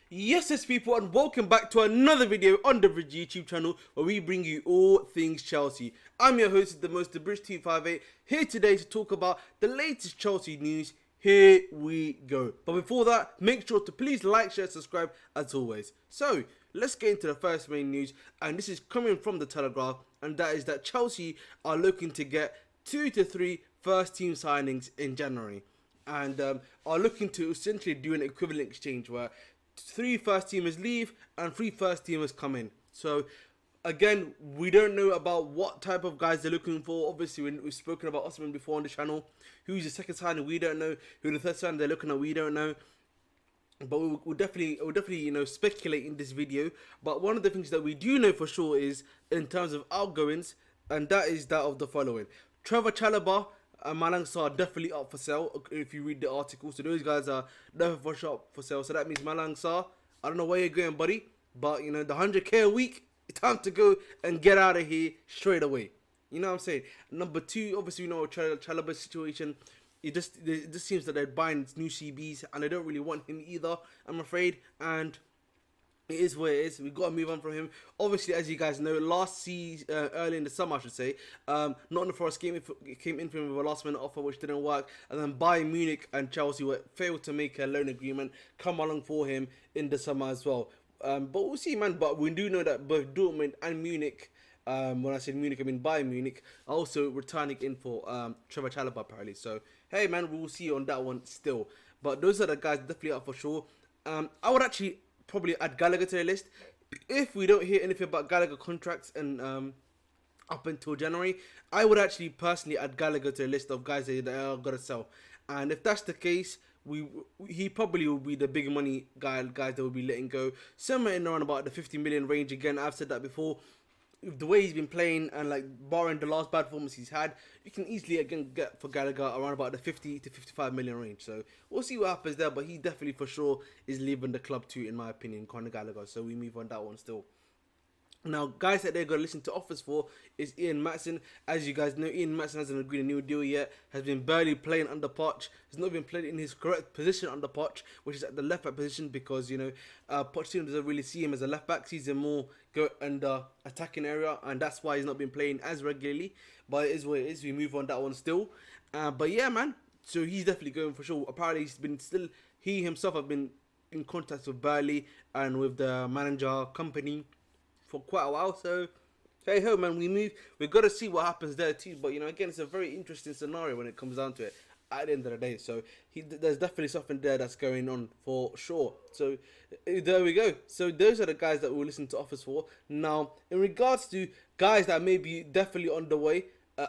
Yes, people, and welcome back to another video on the Bridge YouTube channel where we bring you all things Chelsea. I'm your host, the most, the Bridge 258, here today to talk about the latest Chelsea news. Here we go. But before that, make sure to please like, share, subscribe as always. So, let's get into the first main news, and this is coming from the Telegraph, and that is that Chelsea are looking to get 2 to 3 first team signings in January. And are looking to essentially do an equivalent exchange where 3 first teamers leave and 3 first teamers come in. So again, we don't know about what type of guys they're looking for. Obviously, we've spoken about Osman before on the channel. Who's the second signing? We don't know. Who the third signing they're looking at? We don't know. But we'll definitely speculate in this video. But one of the things that we do know for sure is in terms of outgoings, and that is that of the following: Trevor Chalobah and Malang Sarr are definitely up for sale. If you read the article, so those guys are definitely for sale. So that means Malang Sarr, I don't know where you're going, buddy, but the 100k a week, it's time to go and get out of here straight away. You know what I'm saying? Number two, obviously Chalobah's situation. It just seems that they're buying new CBs and they don't really want him either, I'm afraid. And it is what it is. We've got to move on from him. Obviously, as you guys know, last season, early in the summer, I should say, Nottingham Forest came in for him with a last-minute offer, which didn't work. And then Bayern Munich and Chelsea failed to make a loan agreement, come along for him in the summer as well. But we'll see, man. But we do know that both Dortmund and Munich, when I say Munich, I mean Bayern Munich, are also returning in for Trevor Chalobah, apparently. So, hey, man, we'll see on that one still. But those are the guys definitely up for sure. I would actually probably add Gallagher to the list. If we don't hear anything about Gallagher contracts and up until January, I would actually personally add Gallagher to the list of guys that are gonna sell. And if that's the case, he probably will be the big money guys that will be letting go. Somewhere in around about the 50 million range. Again, I've said that before. The way he's been playing and like barring the last bad performance he's had, you can easily again get for Gallagher around about the 50 to 55 million range. So we'll see what happens there, but he definitely for sure is leaving the club too, in my opinion, Conor Gallagher. So we move on that one still. Now, guys that they're going to listen to offers for is Ian Maatsen. As you guys know, Ian Maatsen hasn't agreed a new deal yet, has been barely playing under Poch, has not been playing in his correct position under Poch, which is at the left back position, because, Pochettino doesn't really see him as a left back, sees him more go in the attacking area, and that's why he's not been playing as regularly. But it is what it is, we move on that one still. But yeah, man, so he's definitely going for sure. Apparently, he himself have been in contact with Burnley and with the manager company for quite a while. So hey ho, man, we've got to see what happens there too. But again, it's a very interesting scenario when it comes down to it at the end of the day. So there's definitely something there that's going on for sure. So there we go. So those are the guys that we'll listen to offers for. Now, in regards to guys that may be definitely on the way,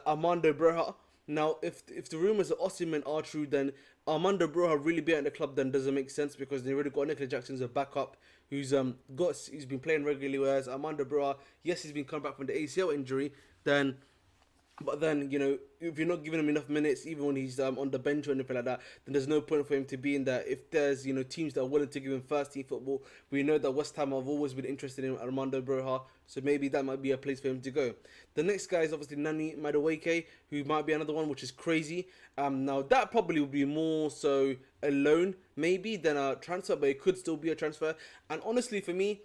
Armando Broja. Now, if the rumours of Osimhen are true, then Armando Broja really being at the club then doesn't make sense, because they already got Nicola Jackson as a backup who's been playing regularly, whereas Armando Broja, yes, he's been coming back from the ACL injury, but then, if you're not giving him enough minutes, even when he's on the bench or anything like that, then there's no point for him to be in there. If there's, teams that are willing to give him first team football, we know that West Ham have always been interested in Armando Broja, so maybe that might be a place for him to go. The next guy is obviously Nani Madueke, who might be another one, which is crazy. Now, that probably would be more so a loan, maybe, than a transfer, but it could still be a transfer. And honestly, for me,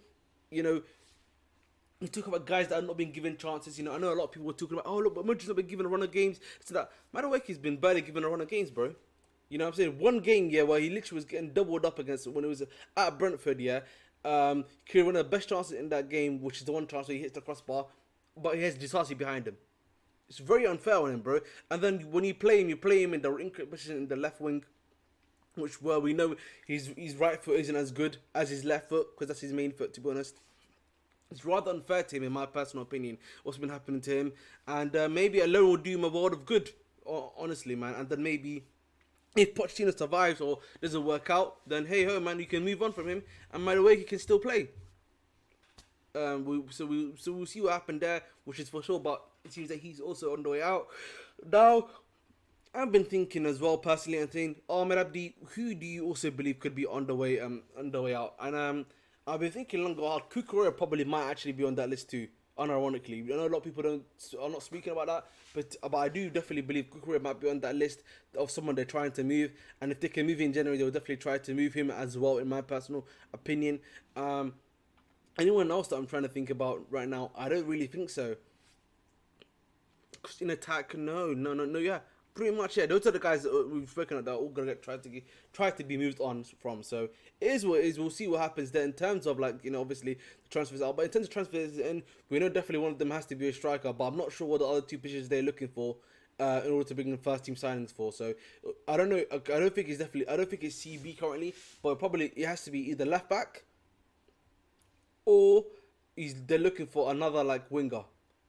we talk about guys that are not being given chances. I know a lot of people were talking about, oh, look, but Mudry's not been given a run of games. So that Madueke's been barely given a run of games, bro. You know what I'm saying? One game, yeah, where he literally was getting doubled up against when it was at Brentford, yeah. He had one of the best chances in that game, which is the one chance where he hits the crossbar, but he has Disasi behind him. It's very unfair on him, bro. And then when you play him in the incorrect position in the left wing, which, well, we know his right foot isn't as good as his left foot, because that's his main foot, to be honest. It's rather unfair to him, in my personal opinion, what's been happening to him. And maybe a loan will do him a world of good, honestly, man. And then maybe if Pochettino survives or doesn't work out, then hey ho, man, you can move on from him, and Madueke can still play. We'll see what happened there, which is for sure. But it seems that he's also on the way out. Now, I've been thinking as well personally, and saying, Ahmed Abdi, who do you also believe could be on the way out? And I've been thinking long and hard. Cucurella probably might actually be on that list too. unironically. I know a lot of people are not speaking about that, but I do definitely believe Cucurella might be on that list of someone they're trying to move. And if they can move in January, they'll definitely try to move him as well, in my personal opinion. Anyone else that I'm trying to think about right now, I don't really think so. In attack, no, yeah. Pretty much, yeah. Those are the guys that we've spoken about that are all gonna try to be moved on from. So it is what it is. We'll see what happens there in terms of, like, obviously the transfers out. But in terms of transfers, and we know definitely one of them has to be a striker. But I'm not sure what the other two positions they're looking for in order to bring in first team signings for. So I don't know. I don't think it's CB currently, but probably it has to be either left back or they're looking for another, like, winger.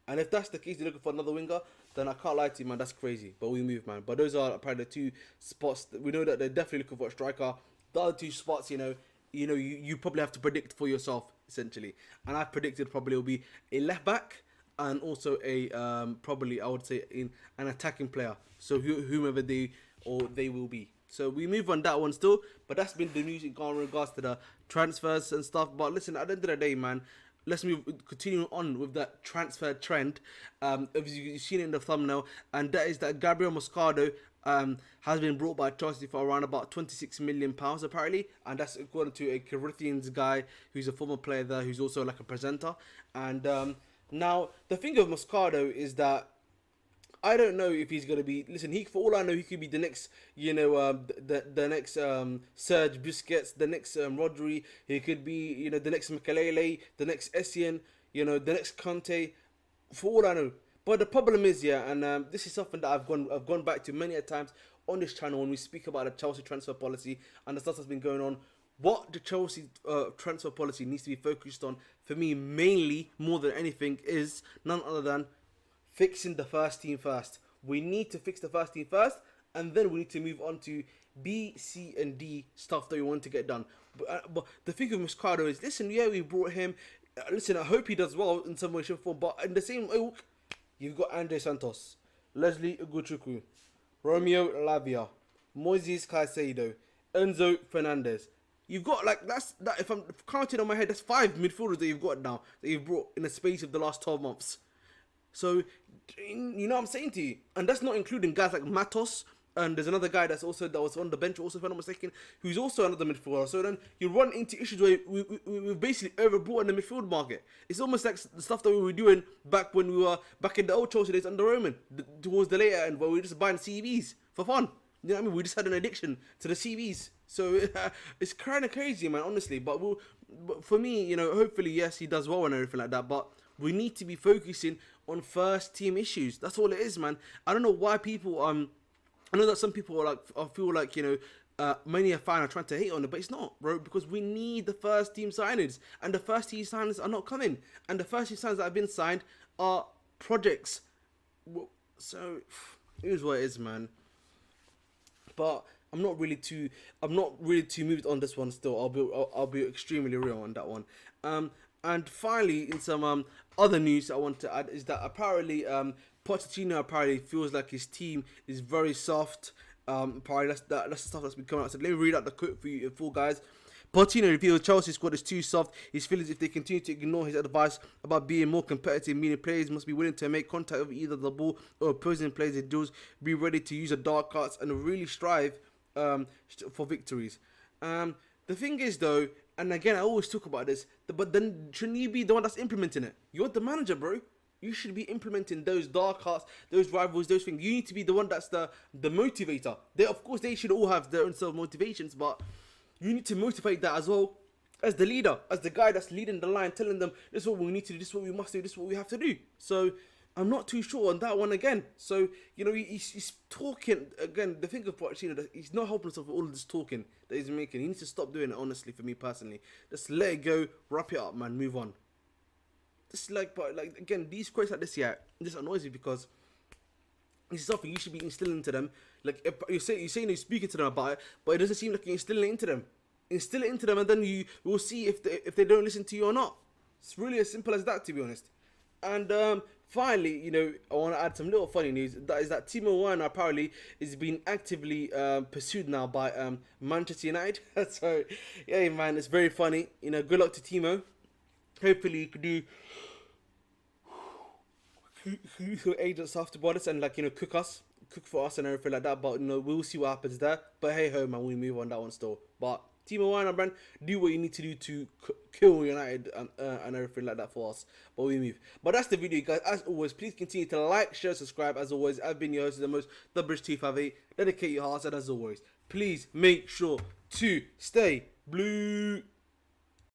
And if that's the case, they're looking for another winger, then I can't lie to you, man. That's crazy. But we move, man. But those are apparently the two spots. We know that they're definitely looking for a striker. The other two spots, you probably have to predict for yourself, essentially. And I predicted probably it'll be a left back and also a probably, I would say, an attacking player. So whomever they will be. So we move on that one still. But that's been the news in regards to the transfers and stuff. But listen, at the end of the day, man, let's continue on with that transfer trend. As you've seen it in the thumbnail, and that is that Gabriel Moscardo has been brought by Chelsea for around about £26 million apparently, and that's according to a Corinthians guy who's a former player there, who's also like a presenter. And now the thing of Moscardo is that I don't know if he's gonna be. Listen, for all I know, he could be the next, the next Serge Busquets, the next Rodri. He could be, the next Makalele, the next Essien, the next Conte. For all I know, but the problem is, yeah, and this is something that I've gone back to many a times on this channel when we speak about the Chelsea transfer policy and the stuff that's been going on. What the Chelsea transfer policy needs to be focused on, for me, mainly more than anything, is none other than fixing the first team first. We need to fix the first team first, and then we need to move on to B, C, and D stuff that we want to get done. But the thing with Moscardo is, listen, yeah, we brought him. Listen, I hope he does well in some way, shape, or form. But in the same ilk, you've got Andre Santos, Leslie Ugochukwu, Romeo Lavia, Moises Caicedo, Enzo Fernandez. You've got, like, that. If I'm counting on my head, that's 5 midfielders that you've got now that you've brought in the space of the last 12 months. So, you know what I'm saying to you? And that's not including guys like Matos. And there's another guy that was on the bench also, if I'm not mistaken, who's also another midfielder. So then you run into issues where we've basically overbought in the midfield market. It's almost like the stuff that we were doing back when we were back in the old Chelsea days under Roman, towards the later end, where we were just buying CVs for fun. You know what I mean? We just had an addiction to the CVs. So it's kind of crazy, man, honestly. But for me, hopefully, yes, he does well and everything like that. But we need to be focusing on first team issues. That's all it is, man. I don't know why people I know that some people are like, I feel like, many a fan are trying to hate on it, but it's not, bro, because we need the first team signings, and the first team signings are not coming, and the first team signings that have been signed are projects. So here's what it is, man. But I'm not really too moved on this one still. I'll be extremely real on that one. And finally, in some other news I want to add is that apparently Pochettino apparently feels like his team is very soft. Apparently that's the stuff that's been coming out. So let me read out the quote for you in full, guys. Pochettino reveals Chelsea's squad is too soft. His feelings if they continue to ignore his advice about being more competitive, meaning players must be willing to make contact with either the ball or opposing players it does, be ready to use the dark arts and really strive for victories. The thing is, though, and again I always talk about this, but then shouldn't you be the one that's implementing it? You're the manager, bro. You should be implementing those dark arts, those rivals, those things. You need to be the one that's the motivator. Of course, they should all have their own self motivations, but you need to motivate that as well, as the leader, as the guy that's leading the line, telling them this is what we need to do, this is what we must do, this is what we have to do. So I'm not too sure on that one again. So he's talking again. The thing of Pochettino, he's not helping himself with all of this talking that he's making. He needs to stop doing it. Honestly, for me personally, just let it go, wrap it up, man, move on. Just but again, these quotes like this, yeah, this annoys me because this is something you should be instilling into them. Like, if you're saying you're speaking to them about it, but it doesn't seem like you're instilling it into them. Instill it into them, and then you will see if they don't listen to you or not. It's really as simple as that, to be honest. And finally, I want to add some little funny news. That is that Timo Werner apparently is being actively pursued now by Manchester United. So, yeah, man, it's very funny. Good luck to Timo. Hopefully, you could do agent stuff to be honest, and like, you know, cook for us and everything like that. But you know, we'll see what happens there. But hey ho, man, we move on that one still. But Timo Werner, brand, do what you need to do to kill United and everything like that for us. But we move. But that's the video, guys. As always, please continue to like, share, subscribe. As always, I've been your host, the British T58. Dedicate your hearts, and as always, please make sure to stay blue.